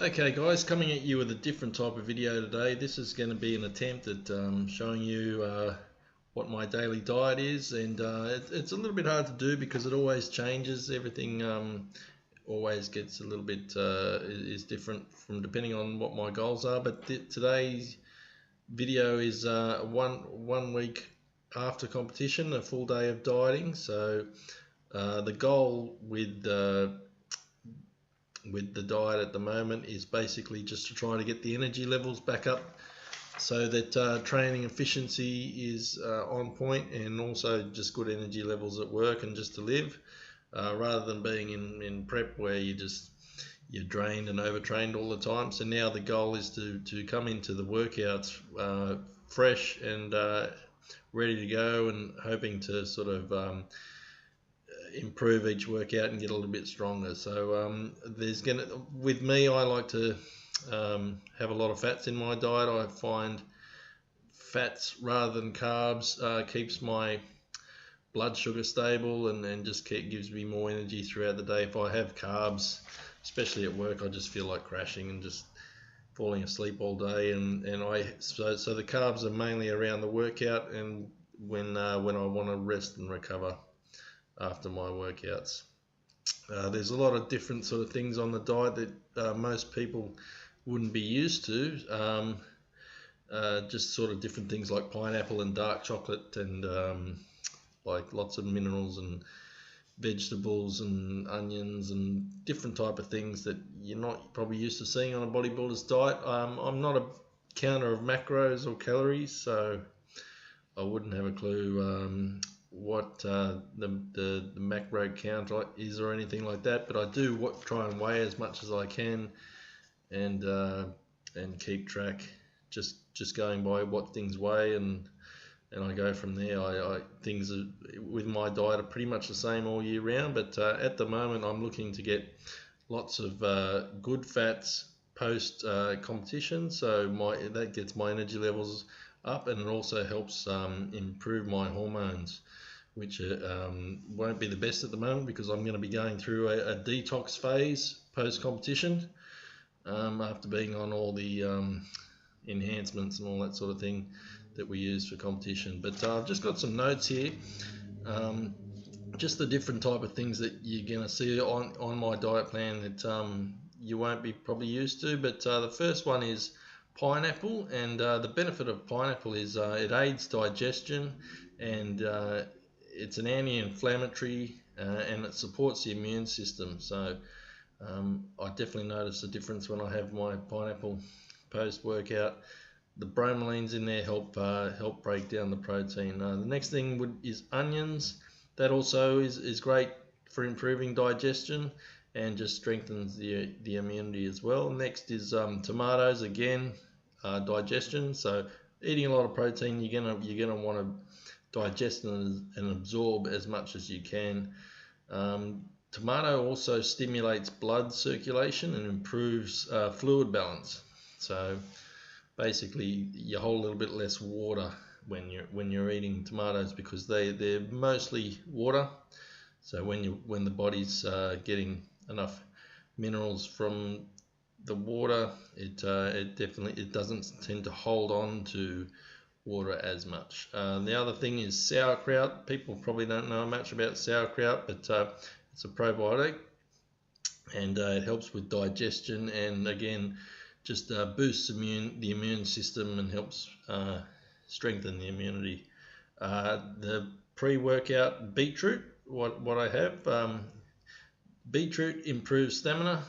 Okay guys, coming at you with a different type of video today. This is going to be an attempt at showing you what my daily diet is, and it's a little bit hard to do because it always changes. Everything always gets a little bit is different from depending on what my goals are. But today's video is one week after competition, a full day of dieting. So the goal with the diet at the moment is basically just to try to get the energy levels back up so that training efficiency is on point, and also just good energy levels at work and just to live, rather than being in prep where you're drained and overtrained all the time. So now the goal is to come into the workouts fresh and ready to go, and hoping to sort of improve each workout and get a little bit stronger. So with me, I like to have a lot of fats in my diet. I find fats rather than carbs keeps my blood sugar stable, and just gives me more energy throughout the day. If I have carbs, especially at work, I just feel like crashing and just falling asleep all day. So the carbs are mainly around the workout and when I want to rest and recover after my workouts. There's a lot of different sort of things on the diet that most people wouldn't be used to. Just sort of different things like pineapple and dark chocolate, and like lots of minerals and vegetables and onions and different type of things that you're not probably used to seeing on a bodybuilder's diet. I'm not a counter of macros or calories, so I wouldn't have a clue what the macro count is or anything like that. But I do try and weigh as much as I can, and keep track, just going by what things weigh, and I go from there. Things with my diet are pretty much the same all year round, but at the moment I'm looking to get lots of good fats post competition, so that gets my energy levels up, and it also helps improve my hormones, which won't be the best at the moment because I'm going to be going through a detox phase post competition, after being on all the enhancements and all that sort of thing that we use for competition. But I've just got some notes here, just the different type of things that you're going to see on my diet plan that you won't be probably used to. But the first one is pineapple, and the benefit of pineapple is it aids digestion, and it's an anti-inflammatory, and it supports the immune system. So I definitely notice a difference when I have my pineapple post-workout. The bromelains in there help break down the protein. The next thing is onions. That also is great for improving digestion and just strengthens the immunity as well. Next is tomatoes, again, digestion. So eating a lot of protein, you're gonna want to digest and absorb as much as you can. Tomato also stimulates blood circulation and improves fluid balance. So basically, you hold a little bit less water when you're eating tomatoes, because they're mostly water. So when the body's getting enough minerals from the water, it definitely doesn't tend to hold on to water as much. The other thing is sauerkraut. People probably don't know much about sauerkraut, but it's a probiotic, and it helps with digestion, and again just boosts the immune system and helps strengthen the immunity. The pre-workout beetroot, what I have, beetroot improves stamina.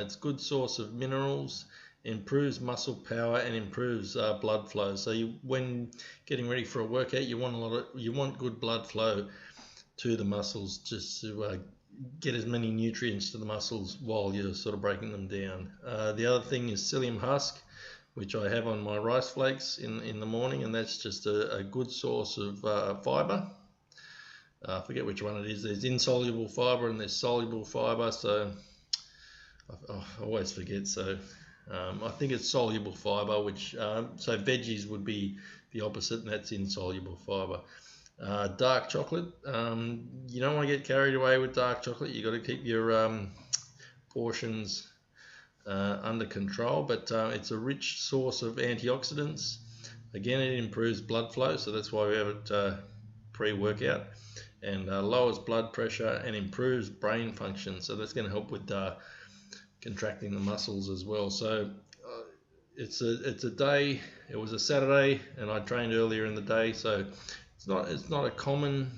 It's a good source of minerals, improves muscle power, and improves blood flow. So when getting ready for a workout, you want good blood flow to the muscles, just to get as many nutrients to the muscles while you're sort of breaking them down. The other thing is psyllium husk, which I have on my rice flakes in the morning, and that's just a good source of fiber. I forget which one it is. There's insoluble fiber and there's soluble fiber, so I always forget. So I think it's soluble fiber, which so veggies would be the opposite, and that's insoluble fiber. Dark chocolate, you don't want to get carried away with dark chocolate. You got to keep your portions under control, but it's a rich source of antioxidants. Again, it improves blood flow, so that's why we have it pre-workout, and lowers blood pressure and improves brain function, so that's going to help with contracting the muscles as well. So it's a day. It was a Saturday, and I trained earlier in the day, so it's not a common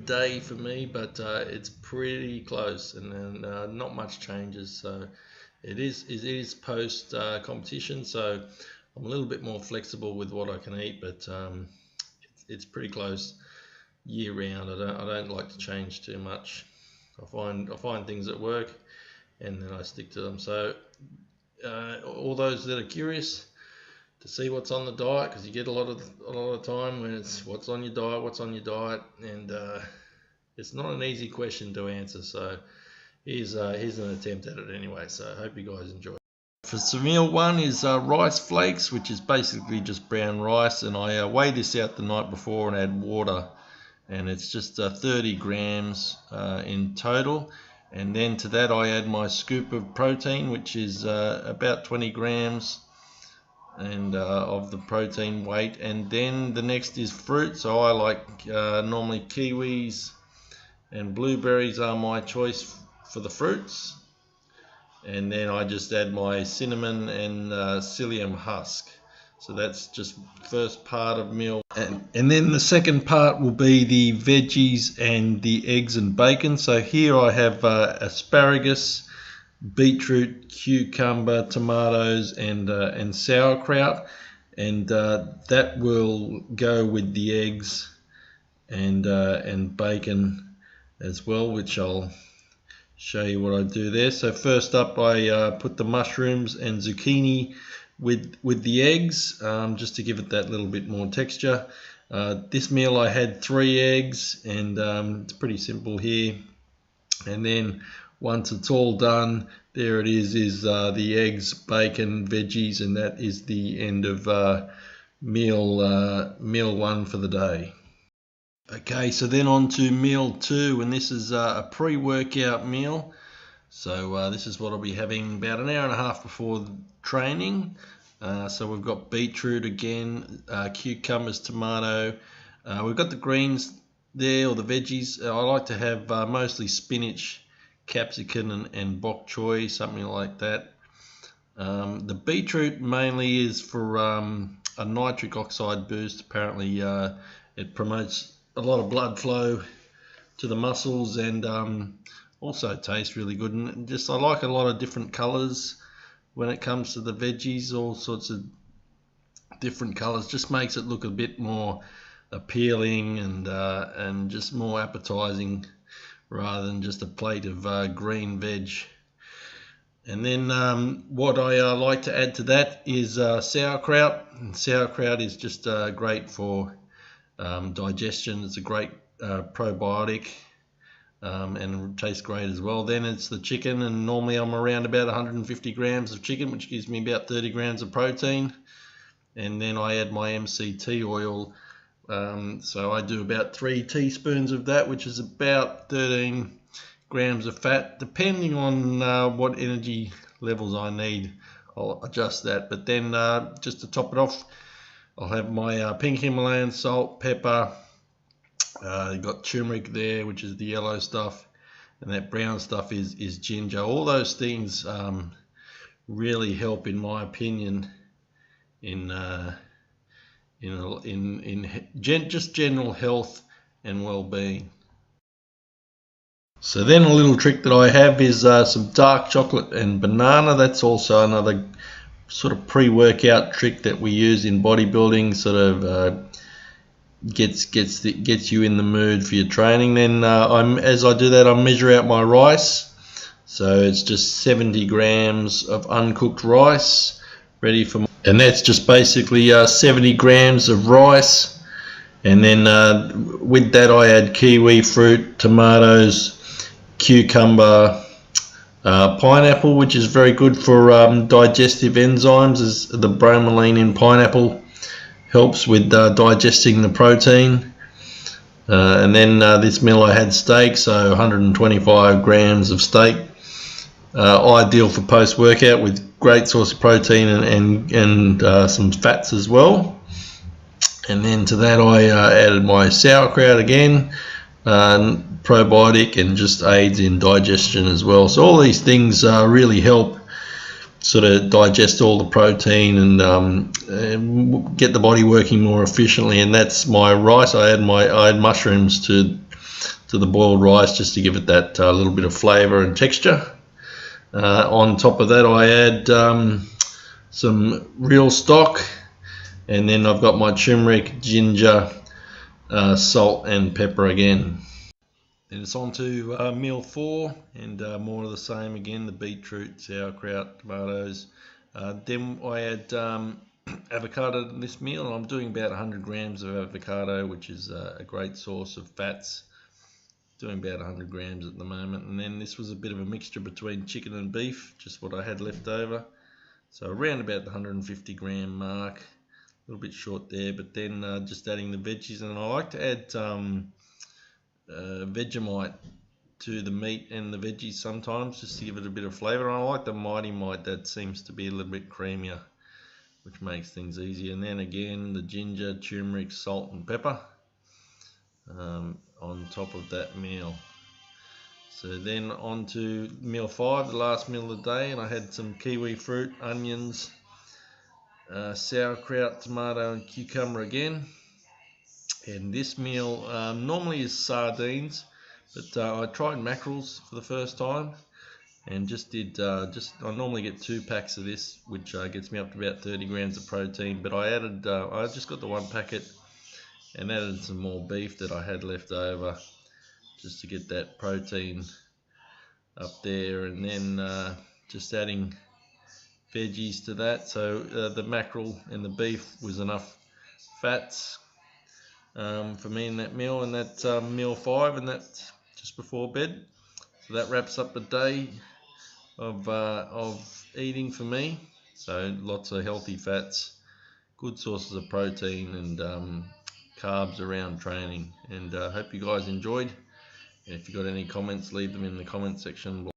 day for me, but it's pretty close, and not much changes. So it is post competition, so I'm a little bit more flexible with what I can eat, but it's pretty close year round. I don't like to change too much. I find things that work, and then I stick to them. So all those that are curious to see what's on the diet, because you get a lot of time when it's what's on your diet, and it's not an easy question to answer. So here's an attempt at it anyway. So I hope you guys enjoy. For meal one is rice flakes, which is basically just brown rice, and I weigh this out the night before and add water, and it's just 30 grams in total. And then to that I add my scoop of protein, which is about 20 grams and of the protein weight. And then the next is fruit, so I like normally kiwis and blueberries are my choice for the fruits. And then I just add my cinnamon and psyllium husk. So that's just first part of meal. And then the second part will be the veggies and the eggs and bacon. So here I have asparagus, beetroot, cucumber, tomatoes, and sauerkraut. And that will go with the eggs and bacon as well, which I'll show you what I do there. So first up I put the mushrooms and zucchini with the eggs, just to give it that little bit more texture. This meal I had 3 eggs, and it's pretty simple here. And then once it's all done, there it is the eggs, bacon, veggies, and that is the end of meal one for the day. Okay, so then on to meal 2, and this is a pre-workout meal. So this is what I'll be having about an hour and a half before training. So we've got beetroot again, cucumbers, tomato. We've got the greens there, or the veggies. I like to have mostly spinach, capsicum, and bok choy, something like that. The beetroot mainly is for a nitric oxide boost. Apparently it promotes a lot of blood flow to the muscles, and also tastes really good. And just I like a lot of different colors when it comes to the veggies, all sorts of different colors. Just makes it look a bit more appealing and just more appetizing, rather than just a plate of green veg. And then what I like to add to that is sauerkraut. And sauerkraut is just great for digestion. It's a great probiotic, and it tastes great as well. Then it's the chicken, and normally I'm around about 150 grams of chicken, which gives me about 30 grams of protein. And then I add my MCT oil, so I do about 3 teaspoons of that, which is about 13 grams of fat. Depending on what energy levels I need, I'll adjust that. But then just to top it off, I'll have my pink Himalayan salt, pepper. You've got turmeric there, which is the yellow stuff, and that brown stuff is ginger. All those things really help, in my opinion, in just general health and well-being. So then a little trick that I have is some dark chocolate and banana. That's also another sort of pre-workout trick that we use in bodybuilding. Sort of gets you in the mood for your training. Then as I do that, I measure out my rice. So it's just 70 grams of uncooked rice ready for, and that's just basically 70 grams of rice. And then with that I add kiwi fruit, tomatoes, cucumber, pineapple, which is very good for digestive enzymes, as the bromelain in pineapple helps with digesting the protein. And then this meal I had steak, so 125 grams of steak. ideal for post-workout with great source of protein and some fats as well. And then to that I added my sauerkraut again, probiotic, and just aids in digestion as well. So all these things really help sort of digest all the protein and get the body working more efficiently. And that's my rice. I add mushrooms to the boiled rice just to give it that little bit of flavour and texture. On top of that I add some real stock, and then I've got my turmeric, ginger, salt and pepper again. Then it's on to meal 4, and more of the same again, the beetroot, sauerkraut, tomatoes. Then I add avocado in this meal, and I'm doing about 100 grams of avocado, which is a great source of fats. Doing about 100 grams at the moment. And then this was a bit of a mixture between chicken and beef, just what I had left over. So around about the 150 gram mark, a little bit short there, but then just adding the veggies. And I like to add Vegemite to the meat and the veggies sometimes, just to give it a bit of flavour. And I like the Mighty Mite, that seems to be a little bit creamier, which makes things easier. And then again, the ginger, turmeric, salt and pepper on top of that meal. So then on to meal 5, the last meal of the day, and I had some kiwi fruit, onions, sauerkraut, tomato and cucumber again. And this meal normally is sardines, but I tried mackerels for the first time and I normally get 2 packs of this, which gets me up to about 30 grams of protein, but I just got the 1 packet and added some more beef that I had left over just to get that protein up there. And then just adding veggies to that. So the mackerel and the beef was enough fats for me in that meal, and that's meal 5, and that's just before bed. So that wraps up the day of eating for me. So lots of healthy fats, good sources of protein, and carbs around training. And hope you guys enjoyed. And if you got any comments, leave them in the comment section below.